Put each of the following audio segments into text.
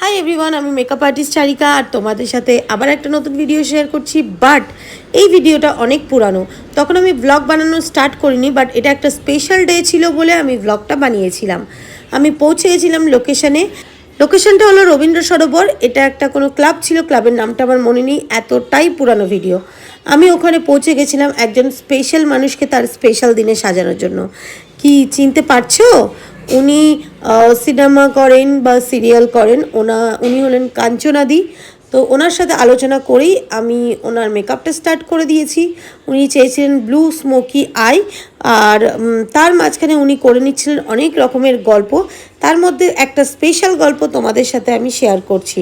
Hi everyone, আমি makeup artist চারিকা আর তোমাদের সাথে আবার একটা নতুন ভিডিও শেয়ার করছি। বাট এই ভিডিওটা অনেক পুরানো, তখন আমি ব্লগ বানানো স্টার্ট করিনি, বাট এটা একটা স্পেশাল ডে ছিল বলে আমি ব্লগটা বানিয়েছিলাম। আমি পৌঁছে গেছিলাম লোকেশনটা হলো রবীন্দ্র সরোবর। এটা একটা কোনো ক্লাব ছিল, ক্লাবের নামটা আমার মনে নেই, এতটাই পুরানো ভিডিও। আমি ওখানে পৌঁছে গেছিলাম একজন স্পেশাল মানুষকে তার স্পেশাল দিনে সাজানোর জন্য। কি চিনতে পারছো? উনি সিনেমা করেন বা সিরিয়াল করেন, উনি হলেন কাঞ্চনাদি। তো ওনার সাথে আলোচনা করেই আমি ওনার মেকআপটা স্টার্ট করে দিয়েছি। উনি চেয়েছিলেন ব্লু স্মোকি আই, আর তার মাঝখানে উনি করে নিচ্ছিলেন অনেক রকমের গল্প। তার মধ্যে একটা স্পেশাল গল্প তোমাদের সাথে আমি শেয়ার করছি।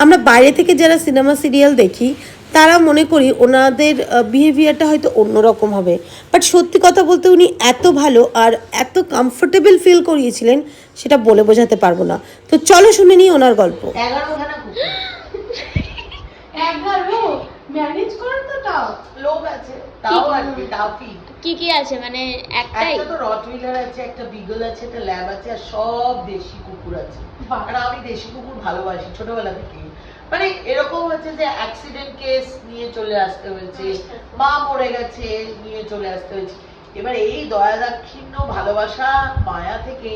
আমরা বাইরে থেকে যারা সিনেমা সিরিয়াল দেখি তারা মনে করি ওনাদের বিহেভিয়ারটা হয়তো অন্যরকম হবে, বাট সত্যি কথা বলতে উনি এত ভালো আর এত কমফোর্টেবল ফিল করিয়েছিলেন, সেটা বলে বোঝাতে পারবো না। তো চলো শুনে নিই ওনার গল্প। 11 ম্যানেজ করার তো তাও লোক আছে, তাও আর কি তাও ফিট কি আছে, মানে একটাই একটা তো রটউইলার আছে, একটা বিগল আছে, একটা ল্যাব আছে, আর সব দেশি কুকুর আছে। আর আমি দেশি কুকুর ভালোবাসি ছোটবেলা থেকে। মানে এরকম হচ্ছে যে অ্যাক্সিডেন্ট কেস নিয়ে চলে আসতে হয়েছে, মা মরে গেছে নিয়ে চলে আসতে হয়েছে। এবার এই দয়া দাক্ষিণ্য ভালোবাসা মায়া থেকে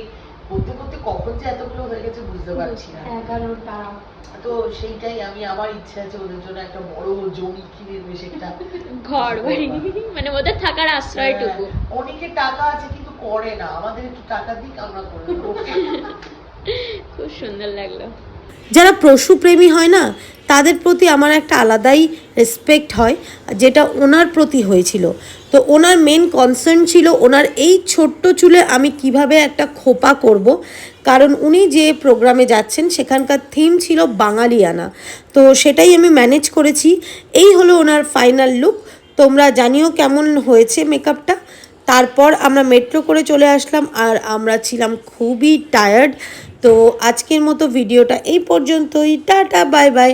করতে করতে কখন যে এতগুলো হয়ে গেছে বুঝতে পারছি না। 11টা। তো সেইটাই আমি, আমার ইচ্ছা আছে ওদের জন্য একটা বড় জমি কিনে বেশ একটা ঘর বাড়ি, মানে ওদের থাকার আশ্রয়টুকু। অনেকের টাকা আছে কিন্তু করে না, আমাদের একটু টাকা দিক আমরা করে দেবো। খুব সুন্দর লাগলো। যারা পশুপ্রেমী হয় না, তাদের প্রতি আমার একটা আলাদাই রেসপেক্ট হয়, যেটা ওনার প্রতি হয়েছিল। তো ওনার মেন কনসার্ন ছিল ওনার এই ছোট্ট চুলে আমি কিভাবে একটা খোপা করব, কারণ উনি যে প্রোগ্রামে যাচ্ছেন সেখানকার থিম ছিল বাঙালিয়ানা। তো সেটাই আমি ম্যানেজ করেছি। এই হলো ওনার ফাইনাল লুক। তোমরা জানিও কেমন হয়েছে মেকআপটা। তারপর আমরা মেট্রো করে চলে আসলাম, আর আমরা ছিলাম খুবই টায়ার্ড। তো আজকের মতো ভিডিওটা এই পর্যন্তই। Tata, bye bye.